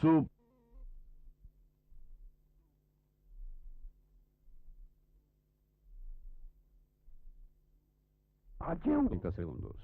Su 30 segundos.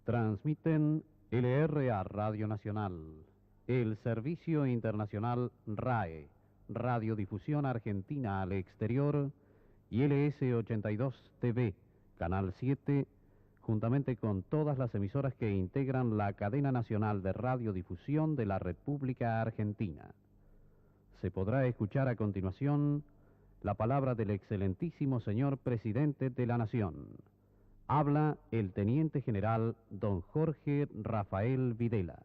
Transmiten LRA Radio Nacional, el Servicio Internacional RAE, Radiodifusión Argentina al Exterior, y LS82 TV, Canal 7, juntamente con todas las emisoras que integran la cadena nacional de radiodifusión de la República Argentina. Se podrá escuchar a continuación la palabra del excelentísimo señor Presidente de la Nación. Habla el Teniente General don Jorge Rafael Videla.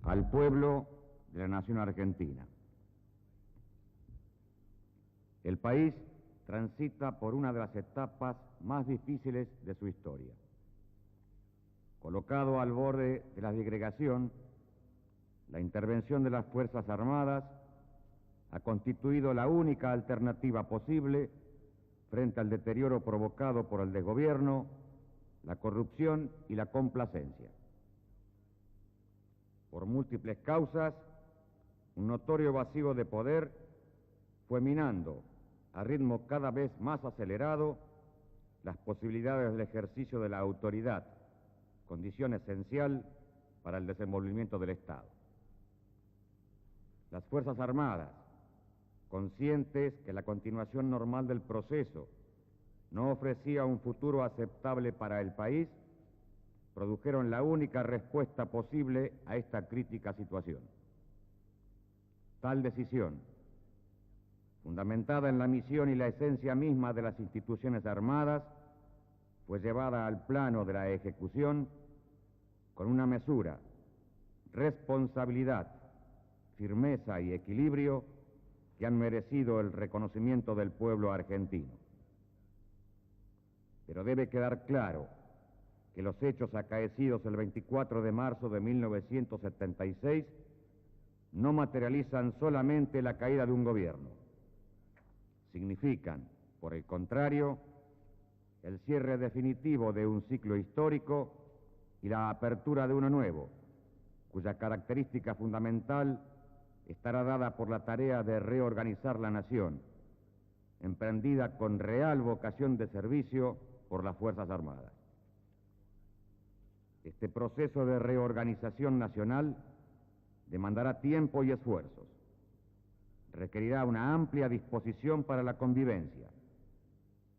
Al pueblo de la nación argentina. El país transita por una de las etapas más difíciles de su historia. Colocado al borde de la disgregación, la intervención de las Fuerzas Armadas ha constituido la única alternativa posible frente al deterioro provocado por el desgobierno, la corrupción y la complacencia. Por múltiples causas, un notorio vacío de poder fue minando a ritmo cada vez más acelerado las posibilidades del ejercicio de la autoridad, condición esencial para el desenvolvimiento del Estado. Las Fuerzas Armadas, conscientes que la continuación normal del proceso no ofrecía un futuro aceptable para el país, produjeron la única respuesta posible a esta crítica situación. Tal decisión, fundamentada en la misión y la esencia misma de las instituciones armadas, fue llevada al plano de la ejecución con una mesura, responsabilidad, firmeza y equilibrio que han merecido el reconocimiento del pueblo argentino. Pero debe quedar claro que los hechos acaecidos el 24 de marzo de 1976 no materializan solamente la caída de un gobierno. Significan, por el contrario, el cierre definitivo de un ciclo histórico y la apertura de uno nuevo, cuya característica fundamental estará dada por la tarea de reorganizar la nación, emprendida con real vocación de servicio por las Fuerzas Armadas. Este proceso de reorganización nacional demandará tiempo y esfuerzos. Requerirá una amplia disposición para la convivencia.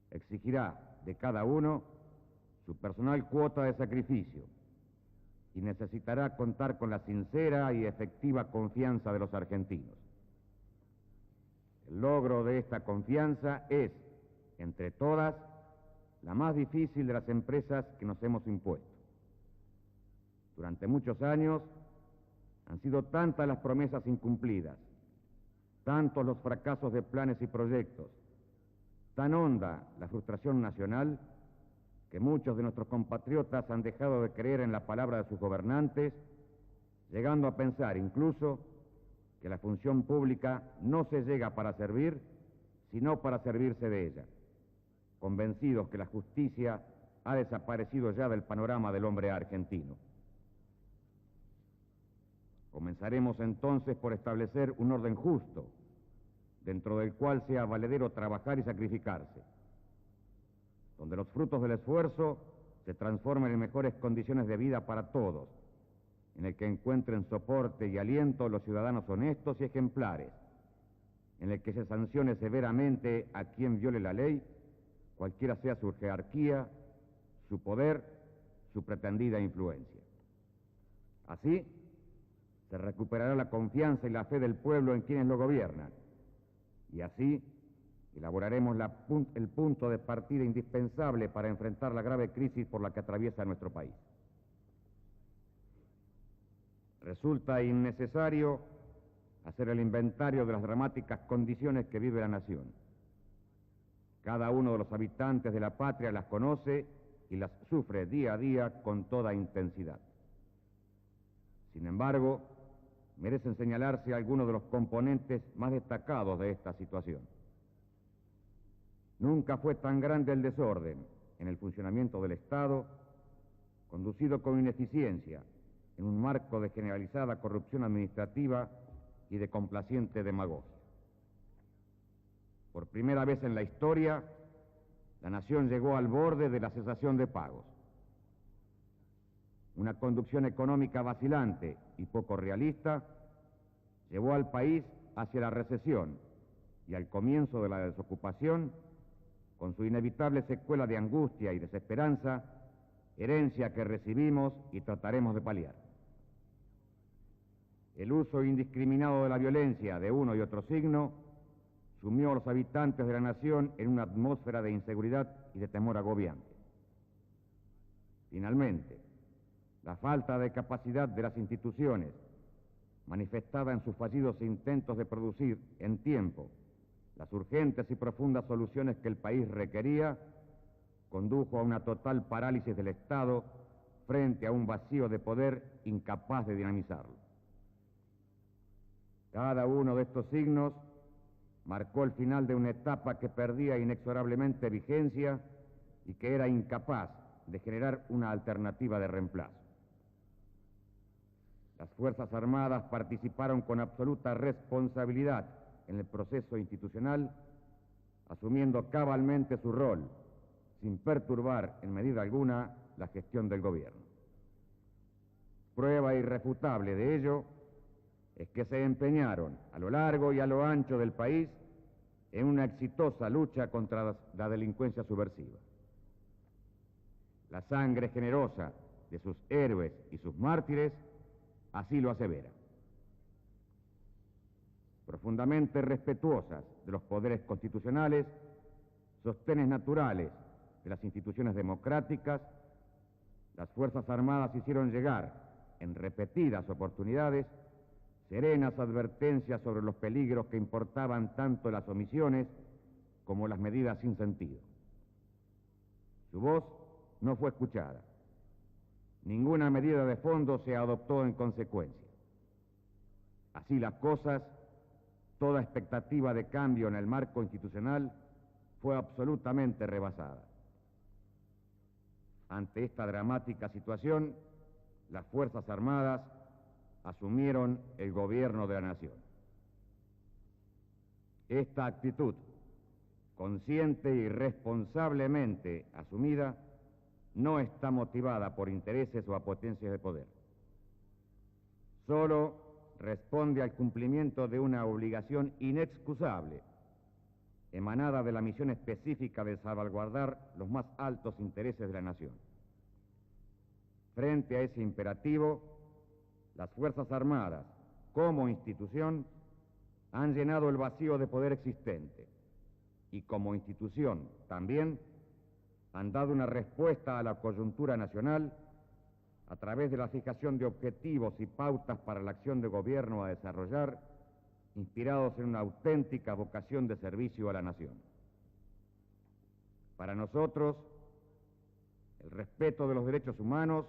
Exigirá de cada uno su personal cuota de sacrificio y necesitará contar con la sincera y efectiva confianza de los argentinos. El logro de esta confianza es, entre todas, la más difícil de las empresas que nos hemos impuesto. Durante muchos años han sido tantas las promesas incumplidas, tantos los fracasos de planes y proyectos, tan honda la frustración nacional, que muchos de nuestros compatriotas han dejado de creer en la palabra de sus gobernantes, llegando a pensar incluso que la función pública no se llega para servir, sino para servirse de ella, convencidos que la justicia ha desaparecido ya del panorama del hombre argentino. Comenzaremos entonces por establecer un orden justo, dentro del cual sea valedero trabajar y sacrificarse, donde los frutos del esfuerzo se transformen en mejores condiciones de vida para todos, en el que encuentren soporte y aliento los ciudadanos honestos y ejemplares, en el que se sancione severamente a quien viole la ley, cualquiera sea su jerarquía, su poder, su pretendida influencia. Así, se recuperará la confianza y la fe del pueblo en quienes lo gobiernan, y así elaboraremos el punto de partida indispensable para enfrentar la grave crisis por la que atraviesa nuestro país. resulta innecesario hacer el inventario de las dramáticas condiciones que vive la nación. Cada uno de los habitantes de la patria las conoce y las sufre día a día con toda intensidad. Sin embargo, merecen señalarse algunos de los componentes más destacados de esta situación. Nunca fue tan grande el desorden en el funcionamiento del Estado, conducido con ineficiencia, en un marco de generalizada corrupción administrativa y de complaciente demagogia. Por primera vez en la historia, la nación llegó al borde de la cesación de pagos. Una conducción económica vacilante y poco realista llevó al país hacia la recesión y al comienzo de la desocupación, con su inevitable secuela de angustia y desesperanza, herencia que recibimos y trataremos de paliar. El uso indiscriminado de la violencia de uno y otro signo sumió a los habitantes de la nación en una atmósfera de inseguridad y de temor agobiante. Finalmente, la falta de capacidad de las instituciones, manifestada en sus fallidos intentos de producir en tiempo las urgentes y profundas soluciones que el país requería, condujo a una total parálisis del Estado frente a un vacío de poder incapaz de dinamizarlo. Cada uno de estos signos marcó el final de una etapa que perdía inexorablemente vigencia y que era incapaz de generar una alternativa de reemplazo. Las Fuerzas Armadas participaron con absoluta responsabilidad en el proceso institucional, asumiendo cabalmente su rol, sin perturbar en medida alguna la gestión del gobierno. Prueba irrefutable de ello es que se empeñaron a lo largo y a lo ancho del país en una exitosa lucha contra la delincuencia subversiva. La sangre generosa de sus héroes y sus mártires así lo asevera. Profundamente respetuosas de los poderes constitucionales, sostenes naturales de las instituciones democráticas, las Fuerzas Armadas hicieron llegar, en repetidas oportunidades, serenas advertencias sobre los peligros que importaban tanto las omisiones como las medidas sin sentido. Su voz no fue escuchada. Ninguna medida de fondo se adoptó en consecuencia. Así las cosas, toda expectativa de cambio en el marco institucional fue absolutamente rebasada. Ante esta dramática situación, las Fuerzas Armadas asumieron el gobierno de la nación. Esta actitud, consciente y responsablemente asumida, no está motivada por intereses o apetencias de poder. Solo responde al cumplimiento de una obligación inexcusable, emanada de la misión específica de salvaguardar los más altos intereses de la nación. Frente a ese imperativo, las Fuerzas Armadas, como institución, han llenado el vacío de poder existente y como institución también han dado una respuesta a la coyuntura nacional a través de la fijación de objetivos y pautas para la acción de gobierno a desarrollar, inspirados en una auténtica vocación de servicio a la nación. Para nosotros, el respeto de los derechos humanos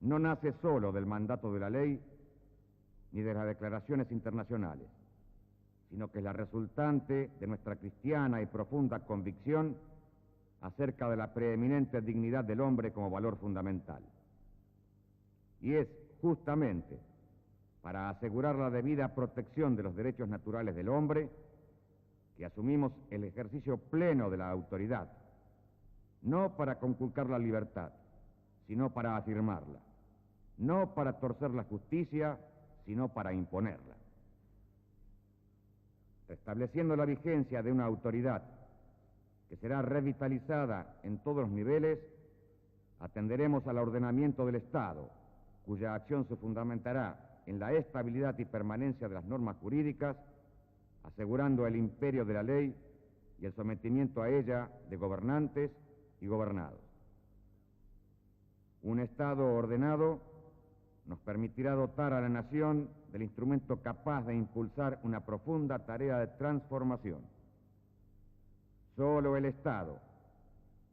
no nace solo del mandato de la ley ni de las declaraciones internacionales, sino que es la resultante de nuestra cristiana y profunda convicción acerca de la preeminente dignidad del hombre como valor fundamental. Y es justamente para asegurar la debida protección de los derechos naturales del hombre que asumimos el ejercicio pleno de la autoridad, no para conculcar la libertad, sino para afirmarla, no para torcer la justicia, sino para imponerla. Restableciendo la vigencia de una autoridad que será revitalizada en todos los niveles, atenderemos al ordenamiento del Estado, cuya acción se fundamentará en la estabilidad y permanencia de las normas jurídicas, asegurando el imperio de la ley y el sometimiento a ella de gobernantes y gobernados. Un Estado ordenado nos permitirá dotar a la nación del instrumento capaz de impulsar una profunda tarea de transformación. Solo el Estado,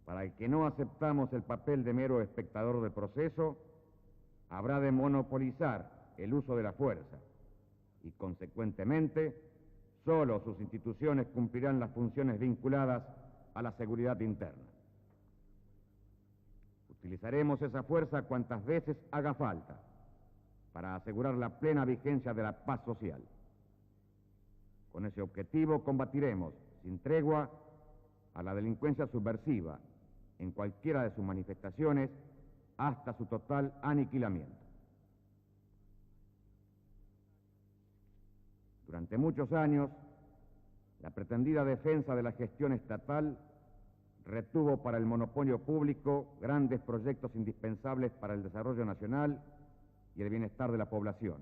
para el que no aceptamos el papel de mero espectador del proceso, habrá de monopolizar el uso de la fuerza y, consecuentemente, solo sus instituciones cumplirán las funciones vinculadas a la seguridad interna. Utilizaremos esa fuerza cuantas veces haga falta para asegurar la plena vigencia de la paz social. Con ese objetivo combatiremos sin tregua a la delincuencia subversiva en cualquiera de sus manifestaciones hasta su total aniquilamiento. Durante muchos años, la pretendida defensa de la gestión estatal retuvo para el monopolio público grandes proyectos indispensables para el desarrollo nacional y el bienestar de la población,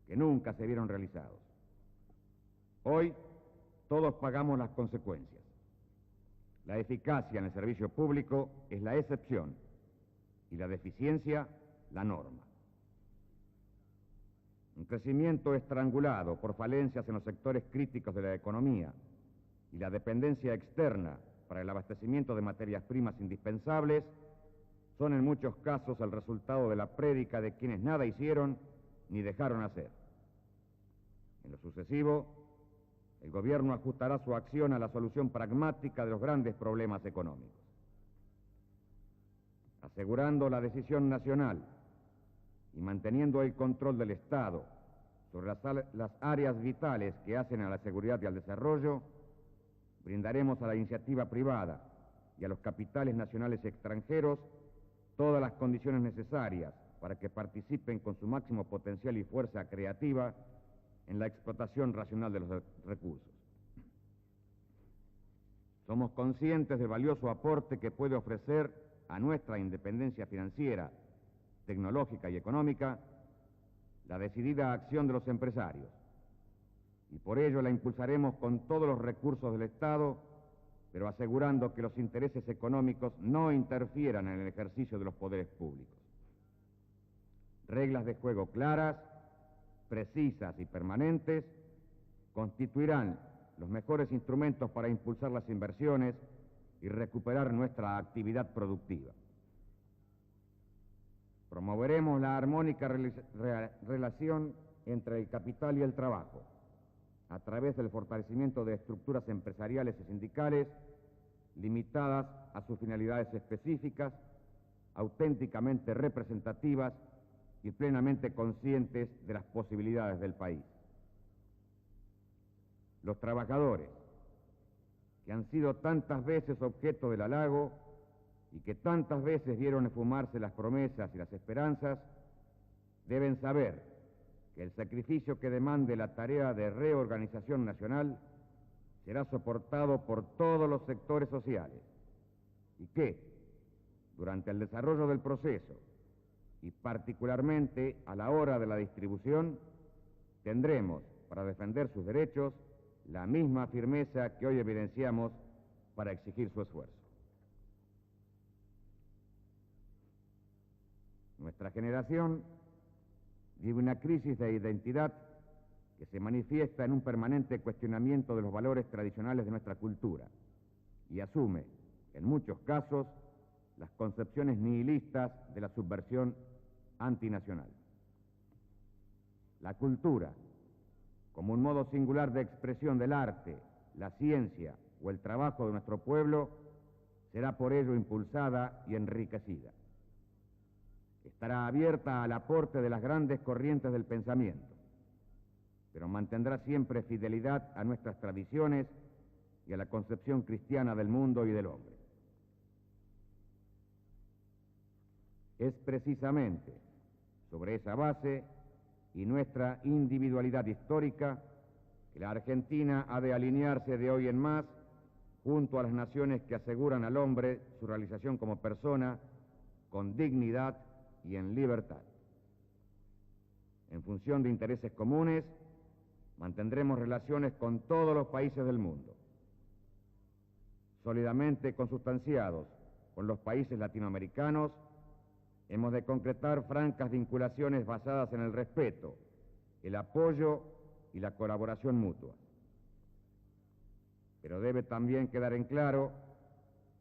que nunca se vieron realizados. Hoy, todos pagamos las consecuencias. La eficacia en el servicio público es la excepción y la deficiencia la norma. Un crecimiento estrangulado por falencias en los sectores críticos de la economía y la dependencia externa para el abastecimiento de materias primas indispensables son en muchos casos el resultado de la prédica de quienes nada hicieron ni dejaron hacer. En lo sucesivo, el gobierno ajustará su acción a la solución pragmática de los grandes problemas económicos. Asegurando la decisión nacional y manteniendo el control del Estado sobre las áreas vitales que hacen a la seguridad y al desarrollo, brindaremos a la iniciativa privada y a los capitales nacionales y extranjeros todas las condiciones necesarias para que participen con su máximo potencial y fuerza creativa en la explotación racional de los recursos. Somos conscientes del valioso aporte que puede ofrecer a nuestra independencia financiera, tecnológica y económica la decidida acción de los empresarios, y por ello la impulsaremos con todos los recursos del Estado, pero asegurando que los intereses económicos no interfieran en el ejercicio de los poderes públicos. Reglas de juego claras, precisas y permanentes constituirán los mejores instrumentos para impulsar las inversiones y recuperar nuestra actividad productiva. Promoveremos la armónica relación entre el capital y el trabajo, a través del fortalecimiento de estructuras empresariales y sindicales limitadas a sus finalidades específicas, auténticamente representativas y plenamente conscientes de las posibilidades del país. Los trabajadores, que han sido tantas veces objeto del halago y que tantas veces vieron esfumarse las promesas y las esperanzas, deben saber que el sacrificio que demande la tarea de reorganización nacional será soportado por todos los sectores sociales y que, durante el desarrollo del proceso y particularmente a la hora de la distribución, tendremos para defender sus derechos la misma firmeza que hoy evidenciamos para exigir su esfuerzo. Nuestra generación vive una crisis de identidad que se manifiesta en un permanente cuestionamiento de los valores tradicionales de nuestra cultura y asume, en muchos casos, las concepciones nihilistas de la subversión antinacional. La cultura, como un modo singular de expresión del arte, la ciencia o el trabajo de nuestro pueblo, será por ello impulsada y enriquecida. Estará abierta al aporte de las grandes corrientes del pensamiento, pero mantendrá siempre fidelidad a nuestras tradiciones y a la concepción cristiana del mundo y del hombre. Es precisamente sobre esa base y nuestra individualidad histórica que la Argentina ha de alinearse de hoy en más junto a las naciones que aseguran al hombre su realización como persona con dignidad y en libertad. En función de intereses comunes, mantendremos relaciones con todos los países del mundo, sólidamente consustanciados con los países latinoamericanos Hemos de concretar francas vinculaciones basadas en el respeto, el apoyo y la colaboración mutua. Pero debe también quedar en claro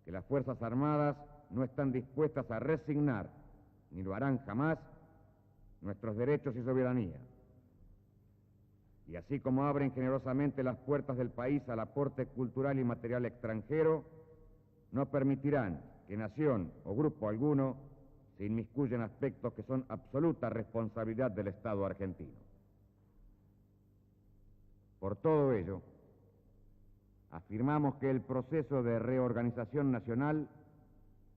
que las Fuerzas Armadas no están dispuestas a resignar, ni lo harán jamás, nuestros derechos y soberanía. Y así como abren generosamente las puertas del país al aporte cultural y material extranjero, no permitirán que nación o grupo alguno se inmiscuya en aspectos que son absoluta responsabilidad del Estado argentino. Por todo ello, afirmamos que el proceso de reorganización nacional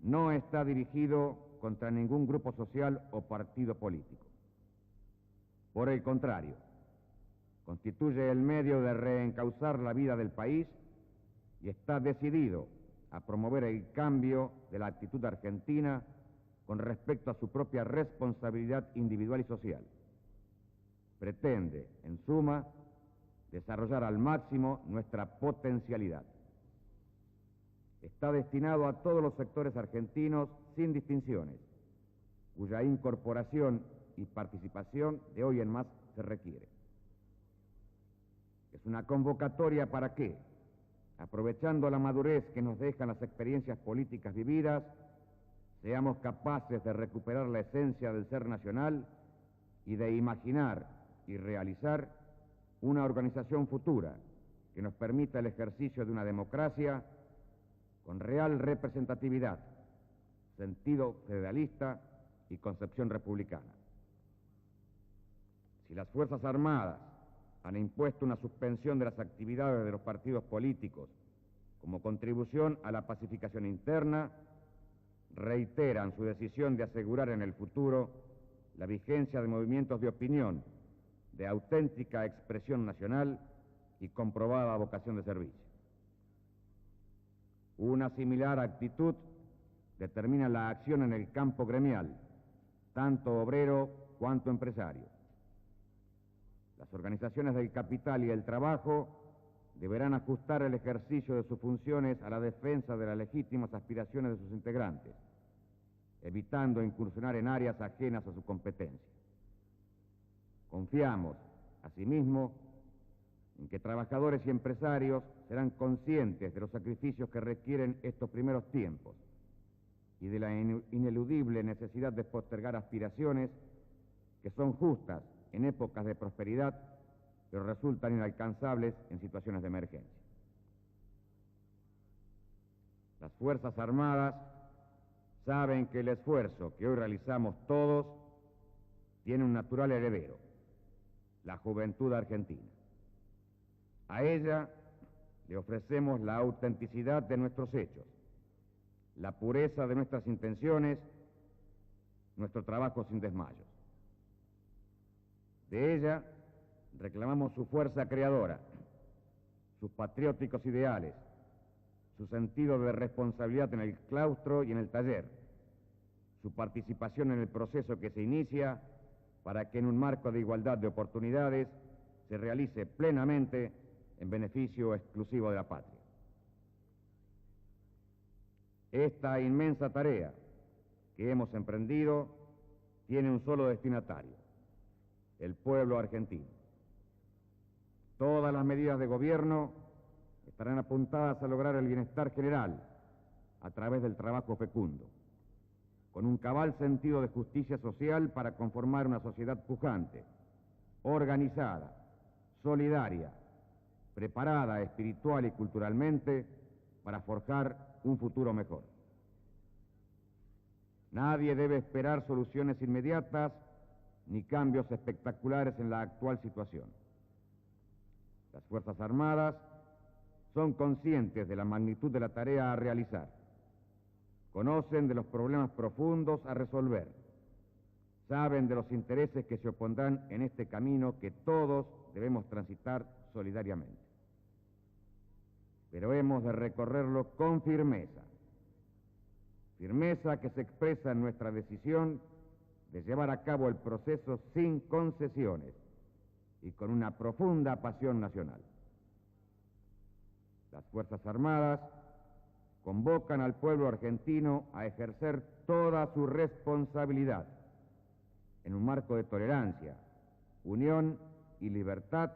no está dirigido contra ningún grupo social o partido político. Por el contrario, constituye el medio de reencauzar la vida del país y está decidido a promover el cambio de la actitud argentina con respecto a su propia responsabilidad individual y social. Pretende, en suma, desarrollar al máximo nuestra potencialidad. Está destinado a todos los sectores argentinos sin distinciones, cuya incorporación y participación de hoy en más se requiere. Es una convocatoria para que, aprovechando la madurez que nos dejan las experiencias políticas vividas, seamos capaces de recuperar la esencia del ser nacional y de imaginar y realizar una organización futura que nos permita el ejercicio de una democracia con real representatividad, sentido federalista y concepción republicana. Si las Fuerzas Armadas han impuesto una suspensión de las actividades de los partidos políticos como contribución a la pacificación interna, reiteran su decisión de asegurar en el futuro la vigencia de movimientos de opinión de auténtica expresión nacional y comprobada vocación de servicio. Una similar actitud determina la acción en el campo gremial, tanto obrero cuanto empresario. Las organizaciones del capital y el trabajo deberán ajustar el ejercicio de sus funciones a la defensa de las legítimas aspiraciones de sus integrantes, evitando incursionar en áreas ajenas a su competencia. Confiamos, asimismo, en que trabajadores y empresarios serán conscientes de los sacrificios que requieren estos primeros tiempos y de la ineludible necesidad de postergar aspiraciones que son justas en épocas de prosperidad, pero resultan inalcanzables en situaciones de emergencia. Las Fuerzas Armadas saben que el esfuerzo que hoy realizamos todos tiene un natural heredero, la juventud argentina. A ella le ofrecemos la autenticidad de nuestros hechos, la pureza de nuestras intenciones, nuestro trabajo sin desmayos. De ella reclamamos su fuerza creadora, sus patrióticos ideales, su sentido de responsabilidad en el claustro y en el taller, su participación en el proceso que se inicia para que en un marco de igualdad de oportunidades se realice plenamente en beneficio exclusivo de la patria. Esta inmensa tarea que hemos emprendido tiene un solo destinatario: el pueblo argentino. Todas las medidas de gobierno estarán apuntadas a lograr el bienestar general a través del trabajo fecundo, con un cabal sentido de justicia social para conformar una sociedad pujante, organizada, solidaria, preparada espiritual y culturalmente para forjar un futuro mejor. Nadie debe esperar soluciones inmediatas ni cambios espectaculares en la actual situación. Las Fuerzas Armadas son conscientes de la magnitud de la tarea a realizar, conocen de los problemas profundos a resolver, saben de los intereses que se opondrán en este camino que todos debemos transitar solidariamente. Pero hemos de recorrerlo con firmeza, firmeza que se expresa en nuestra decisión de llevar a cabo el proceso sin concesiones y con una profunda pasión nacional. Las Fuerzas Armadas convocan al pueblo argentino a ejercer toda su responsabilidad en un marco de tolerancia, unión y libertad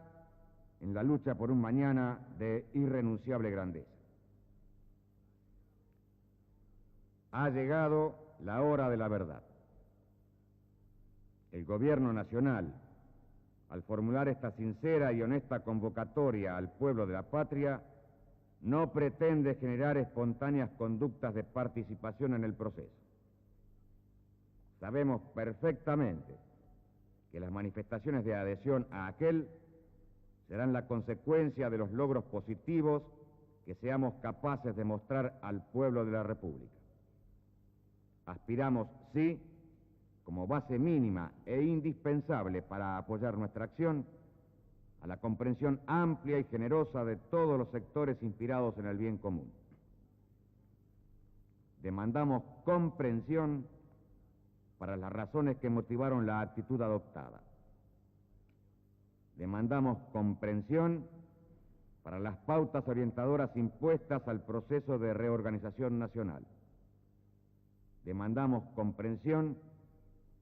en la lucha por un mañana de irrenunciable grandeza. Ha llegado la hora de la verdad. El Gobierno Nacional, al formular esta sincera y honesta convocatoria al pueblo de la patria, no pretende generar espontáneas conductas de participación en el proceso. Sabemos perfectamente que las manifestaciones de adhesión a aquel serán la consecuencia de los logros positivos que seamos capaces de mostrar al pueblo de la República. Aspiramos, sí, como base mínima e indispensable para apoyar nuestra acción, a la comprensión amplia y generosa de todos los sectores inspirados en el bien común. Demandamos comprensión para las razones que motivaron la actitud adoptada. Demandamos comprensión para las pautas orientadoras impuestas al proceso de reorganización nacional. Demandamos comprensión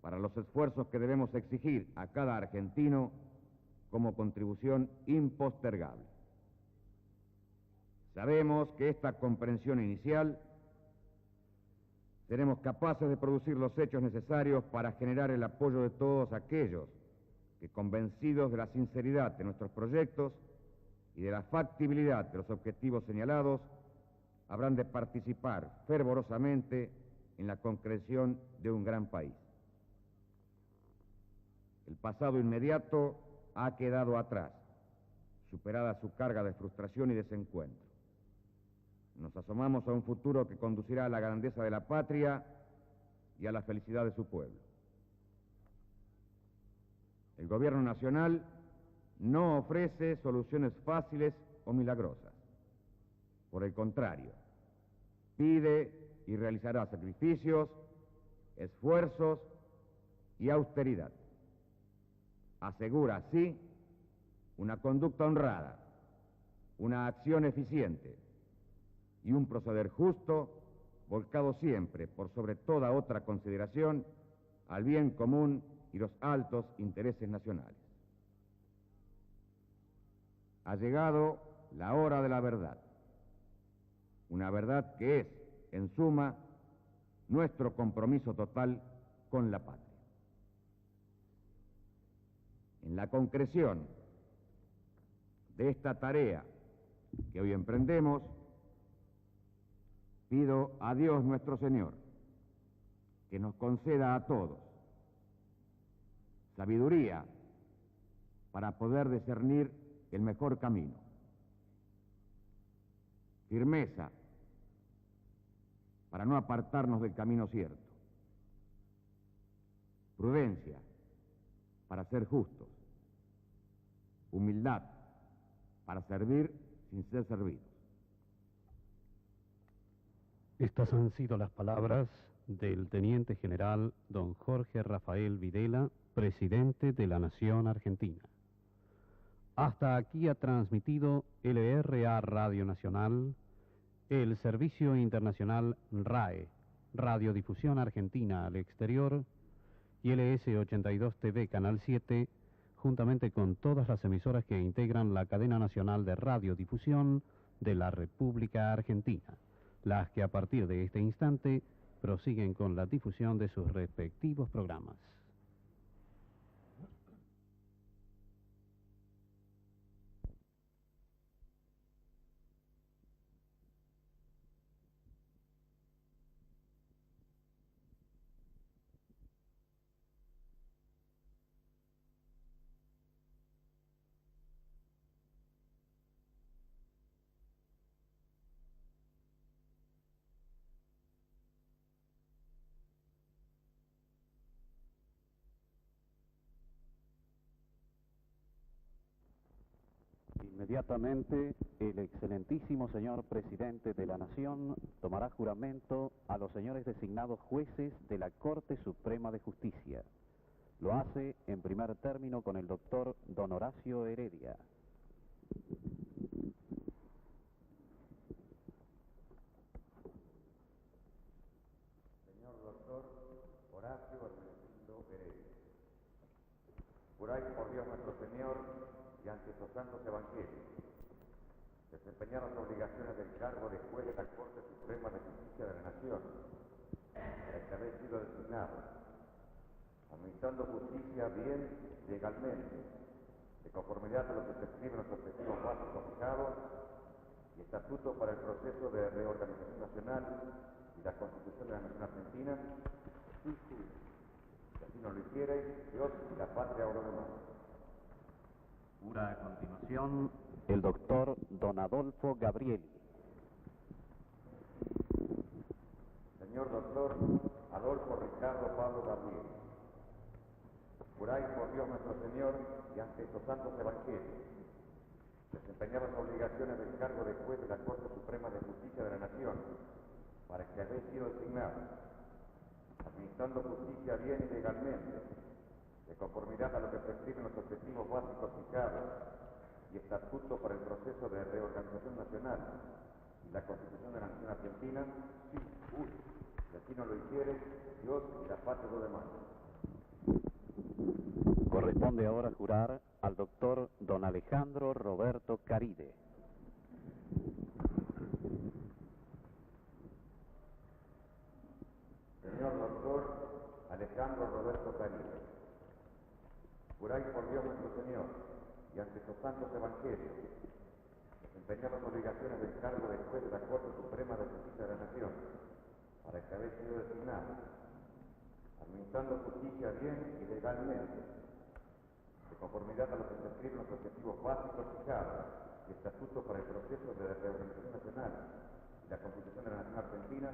para los esfuerzos que debemos exigir a cada argentino como contribución impostergable. Sabemos que esta comprensión inicial seremos capaces de producir los hechos necesarios para generar el apoyo de todos aquellos que, convencidos de la sinceridad de nuestros proyectos y de la factibilidad de los objetivos señalados, habrán de participar fervorosamente en la concreción de un gran país. El pasado inmediato ha quedado atrás, superada su carga de frustración y desencuentro. Nos asomamos a un futuro que conducirá a la grandeza de la patria y a la felicidad de su pueblo. El Gobierno Nacional no ofrece soluciones fáciles o milagrosas. Por el contrario, pide y realizará sacrificios, esfuerzos y austeridad. Asegura, sí, una conducta honrada, una acción eficiente y un proceder justo, volcado siempre, por sobre toda otra consideración, al bien común y los altos intereses nacionales. Ha llegado la hora de la verdad, una verdad que es, en suma, nuestro compromiso total con la patria. En la concreción de esta tarea que hoy emprendemos, pido a Dios nuestro Señor que nos conceda a todos sabiduría para poder discernir el mejor camino, firmeza para no apartarnos del camino cierto, prudencia para ser justos, humildad para servir sin ser servidos. Estas han sido las palabras del Teniente General don Jorge Rafael Videla, presidente de la Nación Argentina. Hasta aquí ha transmitido LRA Radio Nacional, el Servicio Internacional RAE, Radiodifusión Argentina al Exterior, y LS82 TV Canal 7, juntamente con todas las emisoras que integran la cadena nacional de radiodifusión de la República Argentina, las que a partir de este instante prosiguen con la difusión de sus respectivos programas. Inmediatamente, el excelentísimo señor presidente de la Nación tomará juramento a los señores designados jueces de la Corte Suprema de Justicia. Lo hace en primer término con el doctor don Horacio Heredia. Juráis por Dios nuestro Señor y ante estos santos evangelios desempeñar las obligaciones del cargo de juez de la Corte Suprema de Justicia de la Nación, para el que habéis sido designado, administrando justicia bien legalmente, de conformidad a lo que se escribe en los objetivos básicos fijados y estatuto para el proceso de reorganización nacional y la Constitución de la Nación Argentina, si así no lo hiciereis, Dios y la patria os lo demandan. Jura a continuación el doctor don Adolfo Gabrieli. Señor doctor Adolfo Ricardo Pablo Gabriel, juráis por Dios nuestro Señor y ante estos santos evangelios desempeñar las obligaciones del cargo de juez de la Corte Suprema de Justicia de la Nación, para el que habéis sido designado, administrando justicia bien y legalmente, de conformidad a lo que prescriben los objetivos básicos fijados y estatuto para el proceso de reorganización nacional y la Constitución de la Nación Argentina, sí, si así no lo hiciere, Dios y la patria lo demandan. Corresponde ahora jurar al doctor don Alejandro Roberto Caride. Señor doctor Alejandro Roberto Caride, juráis por Dios nuestro Señor y ante estos santos evangelios desempeñar las obligaciones del cargo de juez de la Corte Suprema de Justicia de la Nación, para el que habéis sido designado, administrando justicia bien y legalmente, de conformidad a lo que se escriben los objetivos básicos fijados y estatuto para el proceso de reorganización nacional y la Constitución de la Nación Argentina,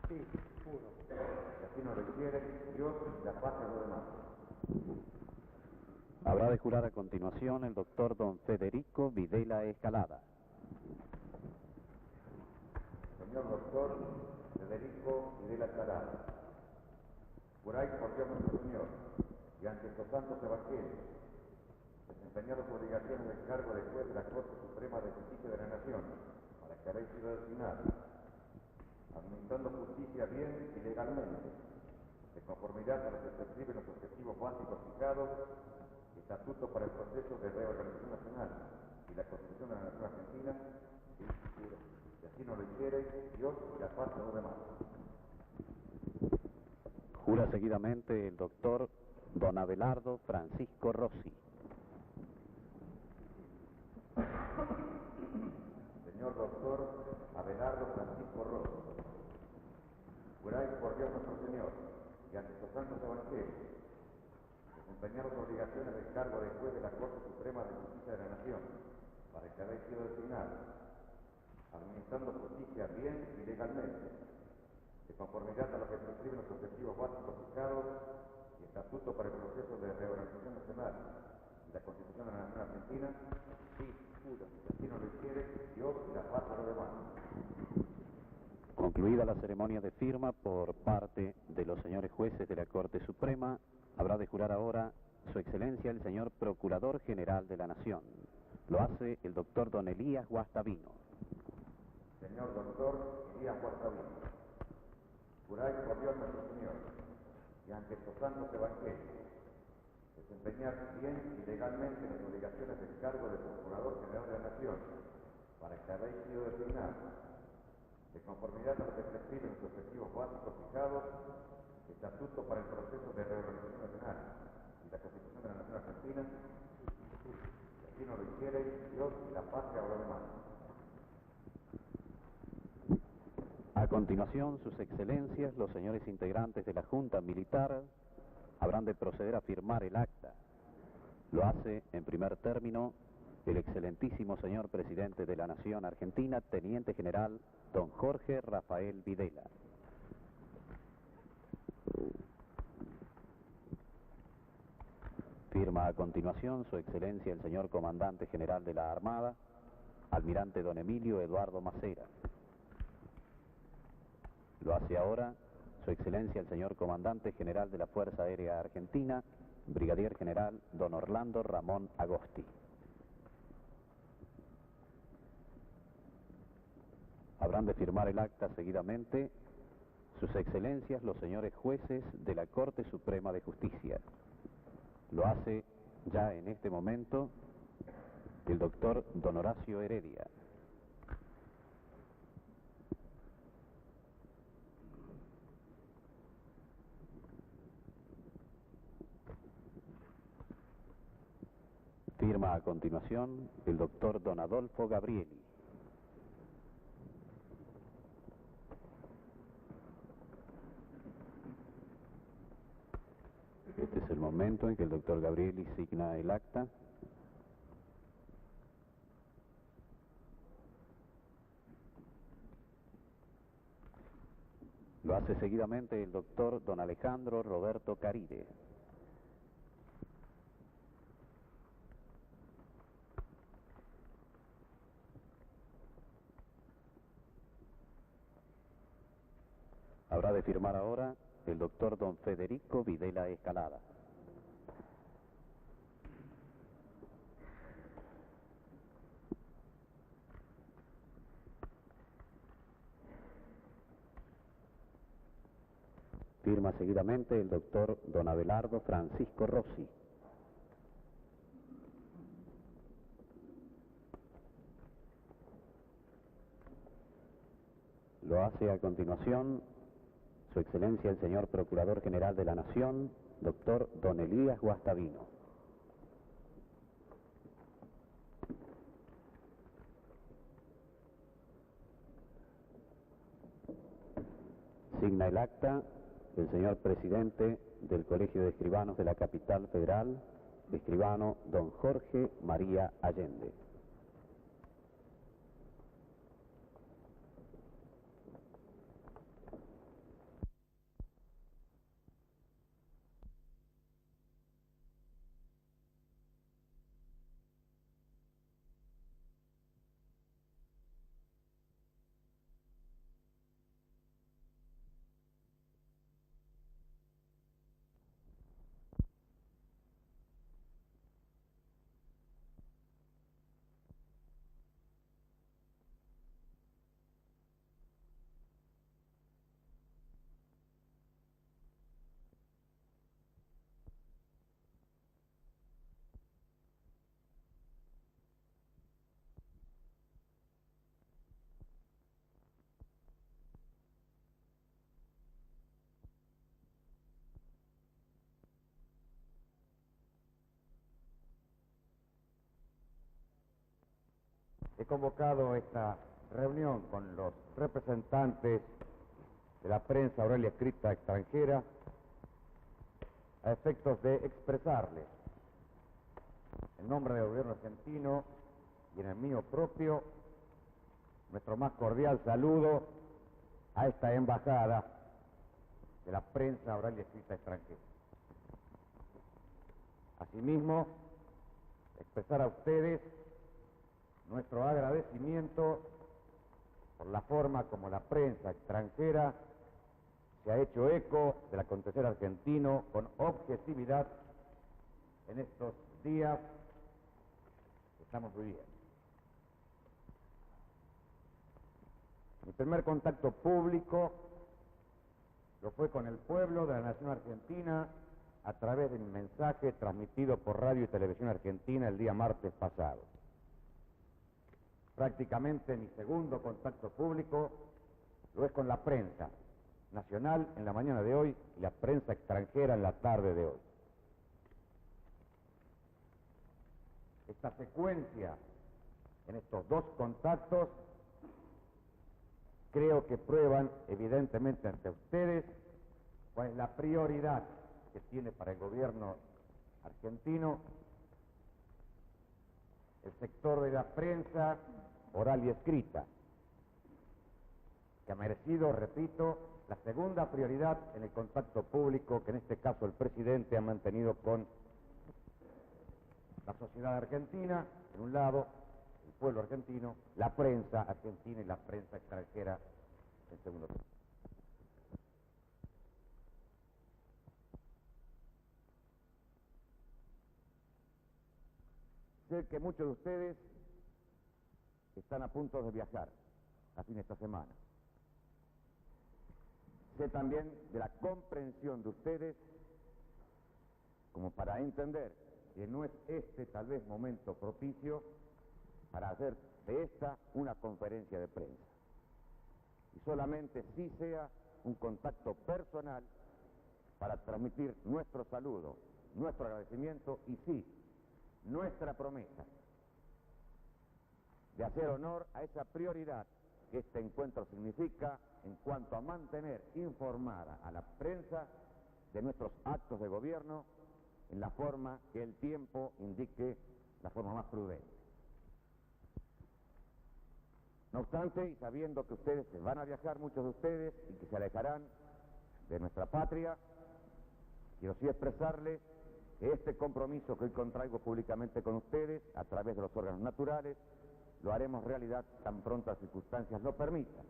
sí, juro. Si así no lo hiciere, Dios y la patria lo demandan. Habrá de jurar a continuación el doctor don Federico Videla Escalada. Señor doctor Federico Videla Escalada, juráis por Dios nuestro Señor y ante estos santos evangelios desempeñar las obligaciones del cargo de juez de la Corte Suprema de Justicia de la Nación, para que habéis sido designado, administrando justicia bien y legalmente, de conformidad a lo que se escriben los objetivos básicos fijados, estatuto para el proceso de reorganización nacional y la Constitución de la Nación Argentina, sí, juro. Si así no lo hiciereis, Dios y la patria lo demandan. Jura seguidamente el doctor don Abelardo Francisco Rossi. Señor doctor Abelardo Francisco Rossi, juráis por Dios nuestro Señor y ante estos santos evangelios desempeñar las obligaciones del cargo de juez de la Corte Suprema de Justicia de la Nación, para el que habéis sido designado, administrando justicia bien y legalmente, de conformidad a lo que prescriben los objetivos básicos fijados y estatuto para el proceso de reorganización nacional y la Constitución de la Nación Argentina, sí, juro. Si así no lo hiciere, Dios y la patria lo demandan. Concluida la ceremonia de firma por parte de los señores jueces de la Corte Suprema, habrá de jurar ahora Su Excelencia el señor Procurador General de la Nación. Lo hace el doctor don Elías Guastavino. Señor doctor Elías Guastavino, juráis por Dios nuestro Señor y ante estos santos evangelios desempeñar bien y legalmente las obligaciones del cargo de Procurador General de la Nación, para que habéis sido designado, de conformidad a lo que prescriben los objetivos básicos fijados, estatuto para el proceso de reorganización nacional y la Constitución de la Nación Argentina, si así no lo hiciereis, Dios y la patria os lo demandan. A continuación, sus excelencias, los señores integrantes de la Junta Militar, habrán de proceder a firmar el acta. Lo hace, en primer término, el excelentísimo señor presidente de la Nación Argentina, Teniente General don Jorge Rafael Videla. Firma a continuación su excelencia el señor Comandante General de la Armada, Almirante don Emilio Eduardo Macera. Lo hace ahora su excelencia el señor Comandante General de la Fuerza Aérea Argentina, Brigadier General don Orlando Ramón Agosti. Habrán de firmar el acta seguidamente sus excelencias los señores jueces de la Corte Suprema de Justicia. Lo hace ya en este momento el doctor don Horacio Heredia. Firma a continuación el doctor don Adolfo Gabrieli. Este es el momento en que el doctor Gabrieli signa el acta. Lo hace seguidamente el doctor don Alejandro Roberto Caride. Habrá de firmar ahora el doctor don Federico Videla Escalada. Firma seguidamente el doctor don Abelardo Francisco Rossi. Lo hace a continuación Su Excelencia el señor Procurador General de la Nación, doctor don Elías Guastavino. Signa el acta el señor Presidente del Colegio de Escribanos de la Capital Federal, escribano don Jorge María Allende. He convocado esta reunión con los representantes de la prensa oral y escrita extranjera a efectos de expresarles, en nombre del gobierno argentino y en el mío propio, nuestro más cordial saludo a esta embajada de la prensa oral y escrita extranjera. Asimismo, expresar a ustedes nuestro agradecimiento por la forma como la prensa extranjera se ha hecho eco del acontecer argentino con objetividad en estos días que estamos viviendo. Mi primer contacto público lo fue con el pueblo de la nación argentina a través de mi mensaje transmitido por Radio y Televisión Argentina el día martes pasado. Prácticamente mi segundo contacto público lo es con la prensa nacional en la mañana de hoy y la prensa extranjera en la tarde de hoy. Esta secuencia en estos dos contactos creo que prueban evidentemente ante ustedes cuál es la prioridad que tiene para el gobierno argentino el sector de la prensa oral y escrita, que ha merecido, repito, la segunda prioridad en el contacto público que en este caso el presidente ha mantenido con la sociedad argentina, en un lado, el pueblo argentino, la prensa argentina y la prensa extranjera en segundo lugar. Sé que muchos de ustedes están a punto de viajar a fin de esta semana. Sé también de la comprensión de ustedes como para entender que no es este tal vez momento propicio para hacer de esta una conferencia de prensa. Y solamente sí sea un contacto personal para transmitir nuestro saludo, nuestro agradecimiento y sí, nuestra promesa de hacer honor a esa prioridad que este encuentro significa en cuanto a mantener informada a la prensa de nuestros actos de gobierno en la forma que el tiempo indique, la forma más prudente. No obstante, y sabiendo que ustedes se van a viajar, muchos de ustedes, y que se alejarán de nuestra patria, quiero sí expresarles que este compromiso que hoy contraigo públicamente con ustedes, a través de los órganos naturales, lo haremos realidad tan pronto las circunstancias lo permitan.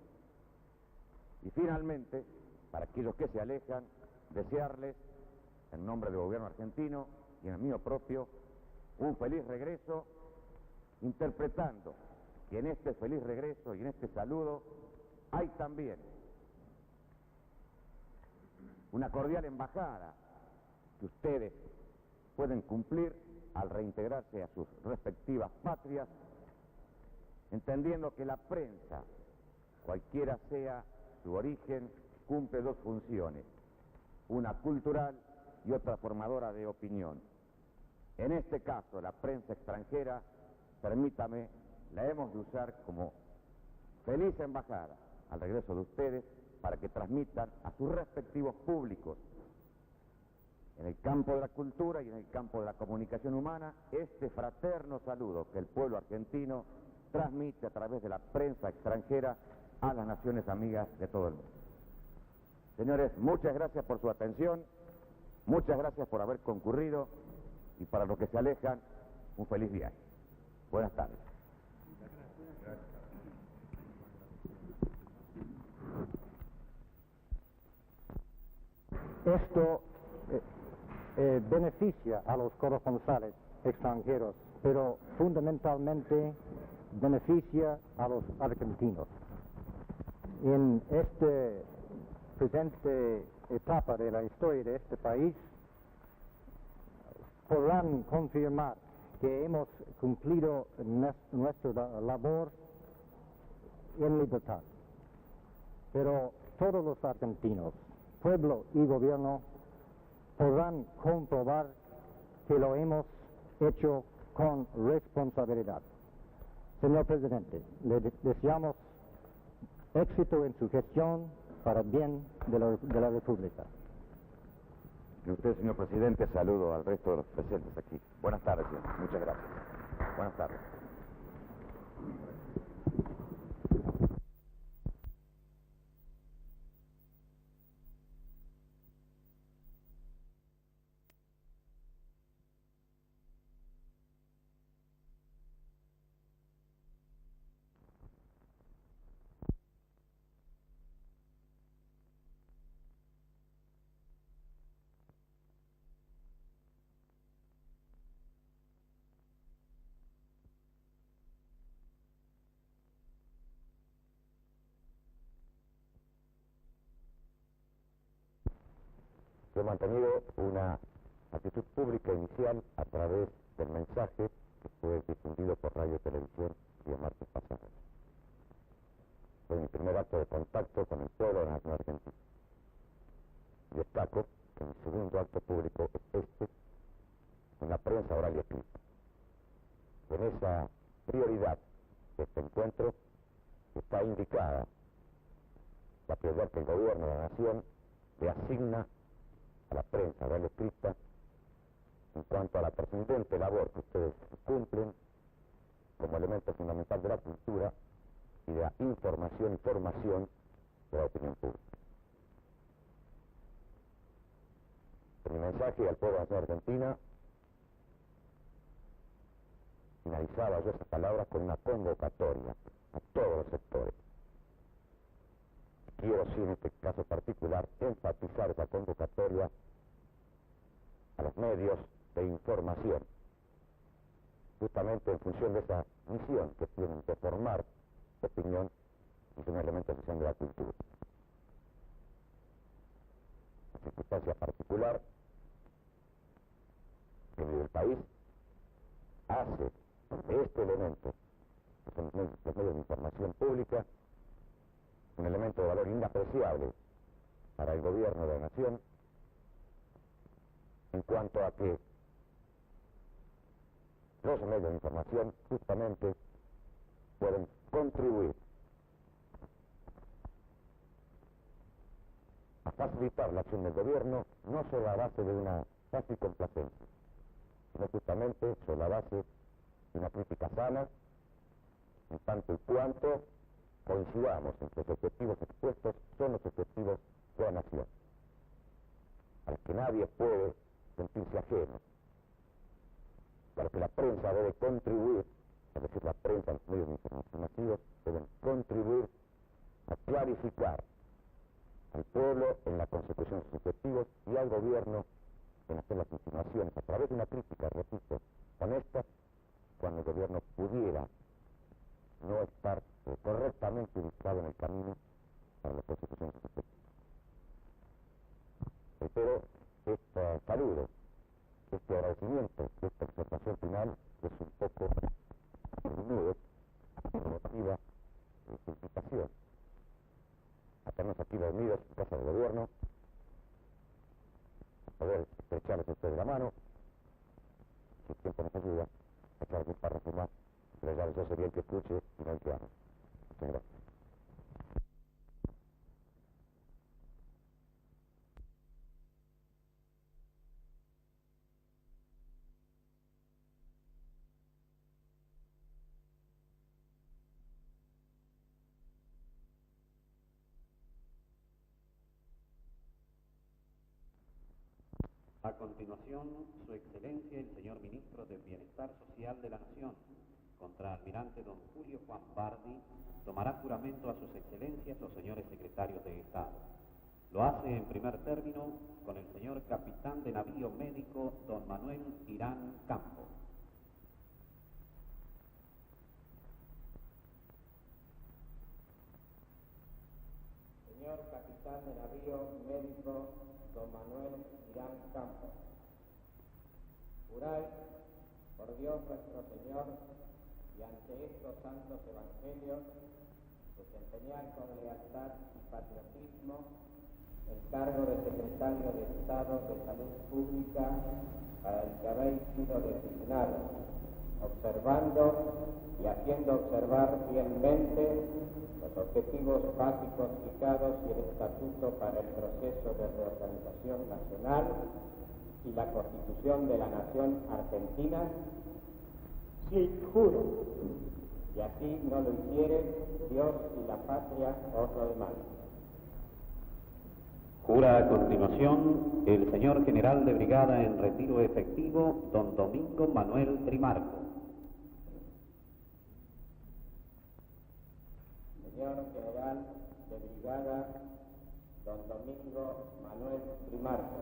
Y finalmente, para aquellos que se alejan, desearles, en nombre del gobierno argentino y en el mío propio, un feliz regreso, interpretando que en este feliz regreso y en este saludo hay también una cordial embajada que ustedes pueden cumplir al reintegrarse a sus respectivas patrias, entendiendo que la prensa, cualquiera sea su origen, cumple dos funciones, una cultural y otra formadora de opinión. En este caso, la prensa extranjera, permítame, la hemos de usar como feliz embajada al regreso de ustedes para que transmitan a sus respectivos públicos en el campo de la cultura y en el campo de la comunicación humana este fraterno saludo que el pueblo argentino transmite a través de la prensa extranjera a las naciones amigas de todo el mundo. Señores, muchas gracias por su atención, muchas gracias por haber concurrido y para los que se alejan, un feliz viaje. Buenas tardes. Esto beneficia a los corresponsales extranjeros, pero fundamentalmente beneficia a los argentinos. En esta presente etapa de la historia de este país, podrán confirmar que hemos cumplido nuestra labor en libertad. Pero todos los argentinos, pueblo y gobierno, podrán comprobar que lo hemos hecho con responsabilidad. Señor Presidente, le deseamos éxito en su gestión para el bien de la República. Y usted, señor Presidente, saludo al resto de los presentes aquí. Buenas tardes, señor. Muchas gracias. Buenas tardes. Yo he mantenido una actitud pública inicial a través del mensaje que fue difundido por radio y televisión el día martes pasado. Fue mi primer acto de contacto con el pueblo de la nación argentina. Y destaco que mi segundo acto público es este, en la prensa oral y escrita. Con esa prioridad de este encuentro está indicada la prioridad que el gobierno de la nación le asigna a la prensa oral y escrita en cuanto a la trascendente labor que ustedes cumplen como elemento fundamental de la cultura y de la información y formación de la opinión pública. En mi mensaje al pueblo de la nación argentina finalizaba yo esas palabras con una convocatoria a todos los sectores. Quiero, sí, en este caso particular, enfatizar esa convocatoria a los medios de información, justamente en función de esa misión que tienen de formar opinión y es un elemento esencial de la cultura. En circunstancia particular, que vive el país, hace de este elemento, que son los medios de información pública, un elemento de valor inapreciable para el gobierno de la nación, en cuanto a que los medios de información justamente pueden contribuir a facilitar la acción del gobierno, no sobre la base de una fácil complacencia, sino justamente sobre la base de una crítica sana, en tanto y cuanto coincidamos en que los objetivos expuestos son los objetivos de la nación, al que nadie puede sentirse ajeno, para que la prensa debe contribuir, es decir, la prensa, los medios de información masivos deben contribuir a clarificar al pueblo en la consecución de sus objetivos y al gobierno en hacer las insinuaciones a través de una crítica, repito, honesta, cuando el gobierno pudiera no estar correctamente ubicado en el camino para la consecución de sus objetivos. Espero este saludo, este agradecimiento, esta observación final es un poco nudo, promotiva, de implicación. A tenernos aquí reunidos en casa del gobierno, a poder estrecharles a ustedes la mano, si el tiempo nos ayuda, a echarles un párrafo más, pero ya yo sería el que escuche y no el que hable. Muchas gracias. A continuación, Su Excelencia el señor Ministro del Bienestar Social de la Nación, Contraalmirante don Julio Juan Bardi, tomará juramento a sus excelencias los señores secretarios de Estado. Lo hace en primer término con el señor Capitán de Navío Médico don Manuel Irán Campo. Señor Capitán de Navío Médico don Manuel Irán Campo, juráis por Dios nuestro Señor y ante estos santos evangelios desempeñar con lealtad y patriotismo el cargo de Secretario de Estado de Salud Pública para el que habéis sido designado, observando y haciendo observar fielmente los objetivos básicos fijados y el estatuto para el proceso de reorganización nacional y la Constitución de la Nación Argentina. Sí, juro. Y así no lo hiciere, Dios y la patria os lo demandan. Jura a continuación el señor General de Brigada en retiro efectivo don Domingo Manuel Trimarco. Señor General de Brigada don Domingo Manuel Trimarco,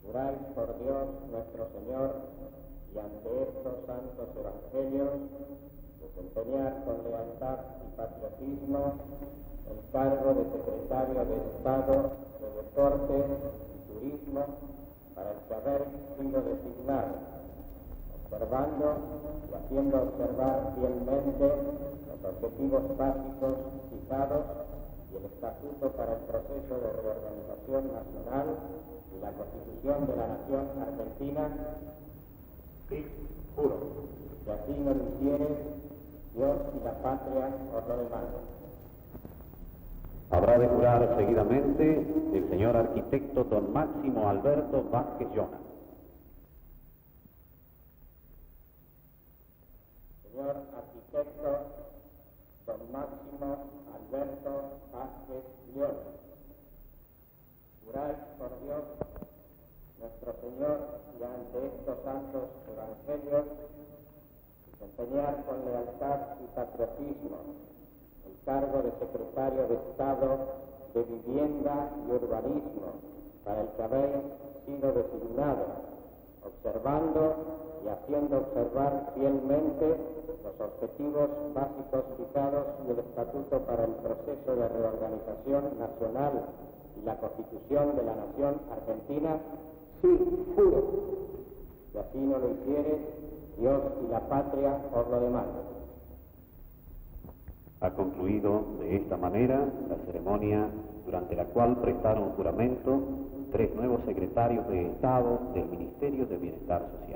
juráis por Dios nuestro Señor y ante estos santos evangelios desempeñar con lealtad y patriotismo el cargo de Secretario de Estado de Deportes y Turismo para el que habéis sido designado, observando y haciendo observar fielmente los objetivos básicos fijados y el estatuto para el proceso de reorganización nacional y la Constitución de la Nación Argentina. Sí, juro. Y así no lo hiciere, Dios y la patria os lo demandan. Habrá de jurar seguidamente el señor arquitecto don Máximo Alberto Vázquez Llona. Señor arquitecto don Máximo Alberto Vázquez Llona, juráis por Dios nuestro Señor y ante estos santos evangelios desempeñar con lealtad y patriotismo el cargo de Secretario de Estado de Vivienda y Urbanismo para el que habéis sido designado, observando y haciendo observar fielmente los objetivos básicos fijados y el estatuto para el proceso de reorganización nacional y la Constitución de la Nación Argentina. Sí, juro. Si así no lo hicieres, Dios y la patria os lo demandan. Ha concluido de esta manera la ceremonia durante la cual prestaron juramento 3 nuevos secretarios de Estado del Ministerio de Bienestar Social.